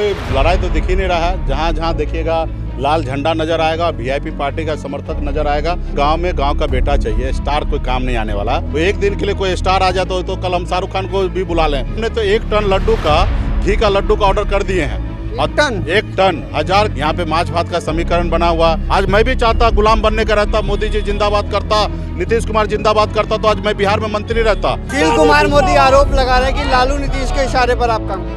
कोई लड़ाई तो दिख ही नहीं रहा है। जहाँ जहाँ देखिएगा लाल झंडा नजर आएगा, वीआईपी पार्टी का समर्थक नजर आएगा। गांव में गांव का बेटा चाहिए, स्टार कोई काम नहीं आने वाला। तो एक दिन के लिए कोई स्टार आ जाता तो कल हम शाहरुख खान को भी बुला लें। हमने तो 1 टन लड्डू का, घी का लड्डू का ऑर्डर कर दिए हैं। 1 टन 1000 यहाँ पे माछ भात का समीकरण बना हुआ। आज मैं भी चाहता गुलाम बनने का रहता, मोदी जी जिंदाबाद करता, नीतीश कुमार जिंदाबाद करता, तो आज मैं बिहार में मंत्री रहता। सुशील कुमार मोदी आरोप लगा रहे हैं कि लालू नीतीश के इशारे पर आप काम।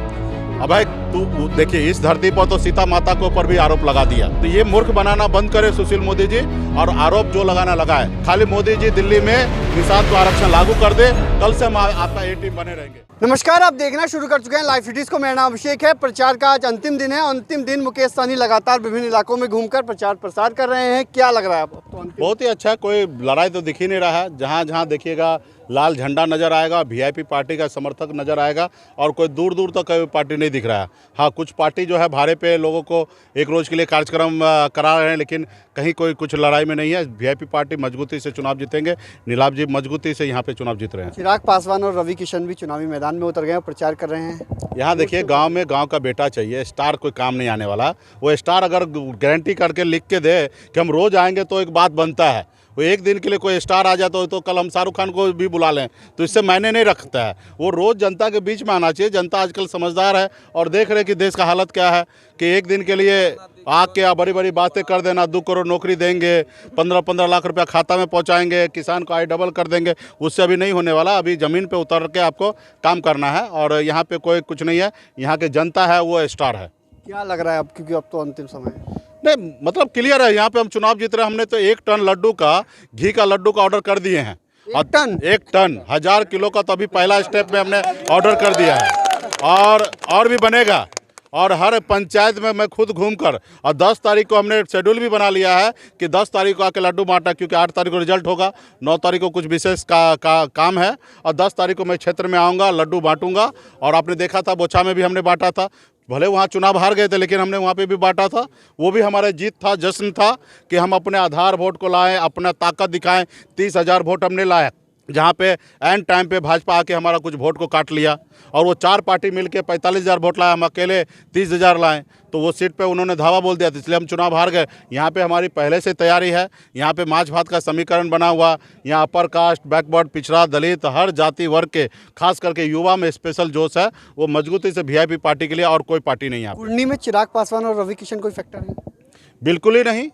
अब भाई तू देखिए, इस धरती पर तो सीता माता के ऊपर भी आरोप लगा दिया। तो ये मूर्ख बनाना बंद करे सुशील मोदी जी, और आरोप जो लगाना लगाए। खाली मोदी जी दिल्ली में निषाद को आरक्षण लागू कर दे, कल से हम आपका ए टीम बने रहेंगे। नमस्कार, आप देखना शुरू कर चुके हैं लाइव सिटीज को। मेरा नाम अभिषेक है। प्रचार का आज अंतिम दिन है। अंतिम दिन मुकेश सहनी लगातार विभिन्न इलाकों में घूमकर प्रचार प्रसार कर रहे हैं। क्या लग रहा है आपको? बहुत ही अच्छा, कोई लड़ाई तो दिख ही नहीं रहा है। जहाँ जहाँ देखिएगा लाल झंडा नजर आएगा, वीआईपी पार्टी का समर्थक नजर आएगा, और कोई दूर दूर तक कोई पार्टी नहीं दिख रहा है। हाँ, कुछ पार्टी जो है भाड़े पे लोगों को एक रोज के लिए कार्यक्रम करा रहे हैं, लेकिन कहीं कोई कुछ लड़ाई में नहीं है। वीआईपी पार्टी मजबूती से चुनाव जीतेंगे। नीलाभ जी मजबूती से यहाँ पे चुनाव जीत रहे हैं। चिराग पासवान और रवि किशन भी चुनावी मैदान में उतर गए, प्रचार कर रहे हैं। यहाँ देखिए, गांव में गांव का बेटा चाहिए, स्टार कोई काम नहीं आने वाला। वो स्टार अगर गारंटी करके लिख के दे कि हम रोज आएंगे तो एक बात बनता है। वो एक दिन के लिए कोई स्टार आ जाता तो कल हम शाहरुख खान को भी बुला लें, तो इससे मायने नहीं रखता है। वो रोज़ जनता के बीच में आना चाहिए। जनता आजकल समझदार है और देख रहे कि देश का हालत क्या है, कि एक दिन के लिए आके बड़ी बड़ी बातें कर देना, 2 करोड़ नौकरी देंगे, 15-15 लाख रुपया खाता में पहुंचाएंगे, किसान को आय डबल कर देंगे, उससे अभी नहीं होने वाला। अभी ज़मीन पे उतर के आपको काम करना है, और यहाँ पे कोई कुछ नहीं है। यहाँ की जनता है वो स्टार है। क्या लग रहा है अब, क्योंकि अब तो अंतिम समय है? नहीं, मतलब क्लियर है, यहाँ पे हम चुनाव जीत रहे हैं। हमने तो 1 टन लड्डू का, घी का लड्डू का ऑर्डर कर दिए हैं। 1 टन 1000 किलो का तो अभी पहला स्टेप में हमने ऑर्डर कर दिया है, और भी बनेगा। और हर पंचायत में मैं खुद घूमकर, और 10 तारीख को हमने शेड्यूल भी बना लिया है कि 10 तारीख को आके लड्डू बांटा, क्योंकि 8 तारीख को रिजल्ट होगा, 9 तारीख को कुछ विशेष काम है, और 10 तारीख को मैं क्षेत्र में आऊँगा, लड्डू बांटूंगा। और आपने देखा था बोचा में भी हमने बांटा था। भले वहाँ चुनाव हार गए थे, लेकिन हमने वहाँ पे भी बांटा था। वो भी हमारा जीत था, जश्न था कि हम अपने आधार वोट को लाएं, अपना ताकत दिखाएं। 30,000 वोट हमने लाए, जहाँ पे एन टाइम पे भाजपा आके हमारा कुछ वोट को काट लिया। और वो 4 पार्टी मिलके 45,000 वोट लाए, हम अकेले 30,000 लाए, तो वो सीट पे उन्होंने धावा बोल दिया था, इसलिए हम चुनाव हार गए। यहाँ पे हमारी पहले से तैयारी है। यहाँ पे माछ भात का समीकरण बना हुआ। यहाँ अपर कास्ट, बैकवर्ड, पिछड़ा, दलित, हर जाति वर्ग के, खास करके युवा में स्पेशल जोश है। वो मजबूती से वीआईपी पार्टी के लिए, और कोई पार्टी नहीं है। कुर्नी में चिराग पासवान और रवि किशन कोई फैक्टर नहीं? बिल्कुल ही नहीं।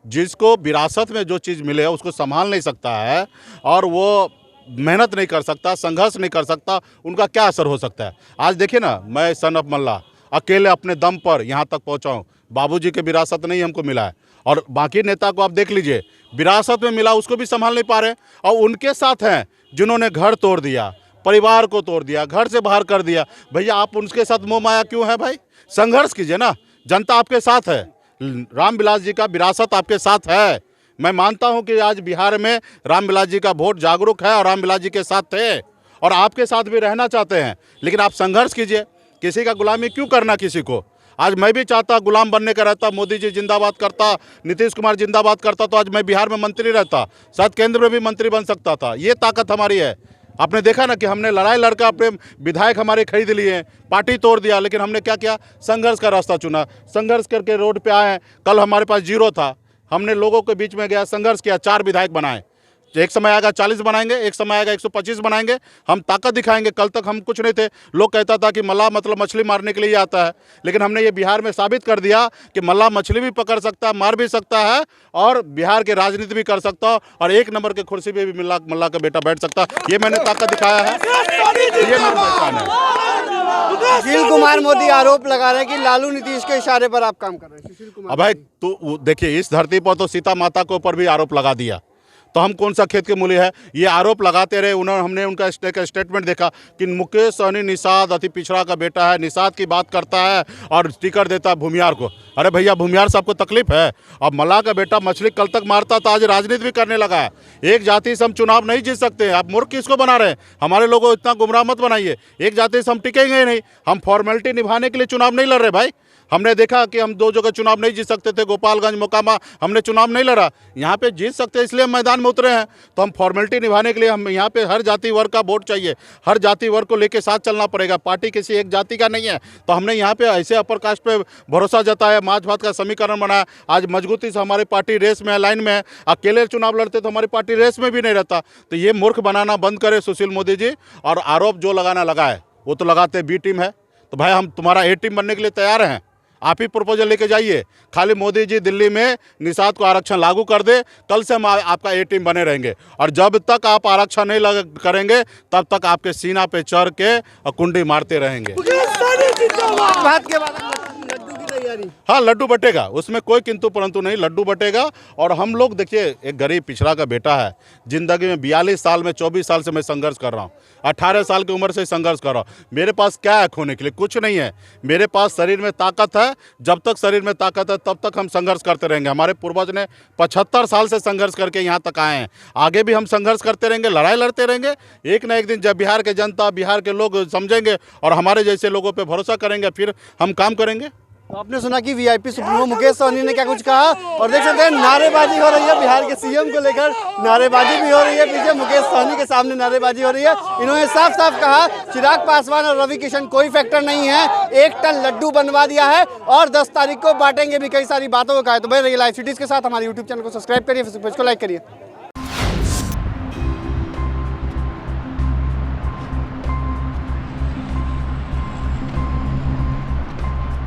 जिसको विरासत में जो चीज़ मिले है उसको संभाल नहीं सकता है, और वो मेहनत नहीं कर सकता, संघर्ष नहीं कर सकता, उनका क्या असर हो सकता है? आज देखिए ना, मैं सन ऑफ मल्ला अकेले अपने दम पर यहाँ तक पहुँचा हूँ। बाबूजी के विरासत नहीं हमको मिला है, और बाकी नेता को आप देख लीजिए, विरासत में मिला उसको भी संभाल नहीं पा रहे। और उनके साथ हैं जिन्होंने घर तोड़ दिया, परिवार को तोड़ दिया, घर से बाहर कर दिया। भैया आप उनके साथ मोह माया क्यों है भाई? संघर्ष कीजिए ना, जनता आपके साथ है। रामविलास जी का विरासत आपके साथ है। मैं मानता हूं कि आज बिहार में रामविलास जी का वोट जागरूक है, और रामविलास जी के साथ थे, और आपके साथ भी रहना चाहते हैं। लेकिन आप संघर्ष कीजिए। किसी का गुलामी क्यों करना किसी को? आज मैं भी चाहता गुलाम बनने का रहता, मोदी जी जिंदाबाद करता, नीतीश कुमार जिंदाबाद करता, तो आज मैं बिहार में मंत्री रहता, शायद केंद्र में भी मंत्री बन सकता था। ये ताकत हमारी है। आपने देखा ना कि हमने लड़ाई लड़कर अपने विधायक हमारे खरीद लिए, पार्टी तोड़ दिया, लेकिन हमने क्या किया? संघर्ष का रास्ता चुना, संघर्ष करके रोड पे आए। कल हमारे पास 0 था, हमने लोगों के बीच में गया, संघर्ष किया, 4 विधायक बनाए। एक समय आएगा 40 बनाएंगे, एक समय आएगा 125 बनाएंगे। हम ताकत दिखाएंगे। कल तक हम कुछ नहीं थे। लोग कहता था कि मल्लाह मतलब मछली मारने के लिए आता है, लेकिन हमने ये बिहार में साबित कर दिया कि मल्लाह मछली भी पकड़ सकता है, मार भी सकता है, और बिहार के राजनीति भी कर सकता है, और 1 नंबर के कुर्सी पे भी मल्लाह का बेटा बैठ सकता है। ये मैंने ताकत दिखाया है, ये मेरी पहचान है। सुशील कुमार मोदी आरोप लगा रहे हैं कि लालू नीतीश के इशारे पर आप काम कर रहे हैं। सुशील कुमार, अब भाई तो देखिए, इस धरती पर तो सीता माता के ऊपर भी आरोप लगा दिया, तो हम कौन सा खेत के मूल्य है? ये आरोप लगाते रहे। हमने उनका स्टेटमेंट देखा कि मुकेश सहनी निषाद अति पिछड़ा का बेटा है, निषाद की बात करता है और टिकट देता है भूमियार को। अरे भैया, भूमियार साहब को तकलीफ है। अब मल्लाह का बेटा मछली कल तक मारता था, आज राजनीति भी करने लगा है। एक जाति से हम चुनाव नहीं जीत सकते। आप मूर्ख किसको बना रहे हैं? हमारे लोगों को इतना गुमराह मत बनाइए। एक जाति से हम टिकेंगे ही नहीं। हम फॉर्मेलिटी निभाने के लिए चुनाव नहीं लड़ रहे भाई। हमने देखा कि हम 2 जगह चुनाव नहीं जीत सकते थे, गोपालगंज मोकामा हमने चुनाव नहीं लड़ा, यहाँ पे जीत सकते इसलिए हम मैदान में उतरे हैं। तो हम फॉर्मेलिटी निभाने के लिए हम यहाँ पे हर जाति वर्ग का वोट चाहिए, हर जाति वर्ग को लेके साथ चलना पड़ेगा, पार्टी किसी एक जाति का नहीं है। तो हमने यहाँ पे ऐसे अपर कास्ट पे भरोसा जताया, माछ भात का समीकरण बनाया, आज मजबूती से हमारी पार्टी रेस में है, लाइन में है। अकेले चुनाव लड़ते तो हमारी पार्टी रेस में भी नहीं रहता। तो ये मूर्ख बनाना बंद करे सुशील मोदी जी, और आरोप जो लगाना लगाए, वो तो लगाते बी टीम है। तो भाई हम तुम्हारा ए टीम बनने के लिए तैयार हैं, आप ही प्रपोजल लेके जाइए। खाली मोदी जी दिल्ली में निषाद को आरक्षण लागू कर दे, कल से हम आपका ए टीम बने रहेंगे। और जब तक आप आरक्षण नहीं करेंगे तब तक आपके सीना पे चढ़ के और कुंडी मारते रहेंगे। बात के बाद लड्डू की तैयारी। हाँ, लड्डू बटेगा, उसमें कोई किंतु परंतु नहीं, लड्डू बटेगा। और हम लोग देखिए, एक गरीब पिछड़ा का बेटा है, जिंदगी में 42 साल में 24 साल से मैं संघर्ष कर रहा हूँ, 18 साल की उम्र से संघर्ष कर रहा हूँ। मेरे पास क्या है खोने के लिए? कुछ नहीं है। मेरे पास शरीर में ताकत है, जब तक शरीर में ताकत है तब तक हम संघर्ष करते रहेंगे। हमारे पूर्वज ने 75 साल से संघर्ष करके यहाँ तक आए हैं, आगे भी हम संघर्ष करते रहेंगे, लड़ाई लड़ते रहेंगे। एक ना एक दिन जब बिहार के जनता, बिहार के लोग समझेंगे और हमारे जैसे लोगों पर भरोसा करेंगे, फिर हम काम करेंगे। तो आपने सुना कि वीआईपी सुप्रीमो मुकेश सहनी ने क्या कुछ कहा, और देख सकते हैं नारेबाजी हो रही है बिहार के सीएम को लेकर, नारेबाजी भी हो रही है, पीछे मुकेश सहनी के सामने नारेबाजी हो रही है। इन्होंने साफ साफ कहा चिराग पासवान और रवि किशन कोई फैक्टर नहीं है, 1 टन लड्डू बनवा दिया है और 10 तारीख को बांटेंगे भी, कई सारी बातों को कहा है। तो भाई रहिए लाइव सिटीज के साथ, हमारे यूट्यूब चैनल को सब्सक्राइब करिए, फेसबुक पेज को लाइक करिए।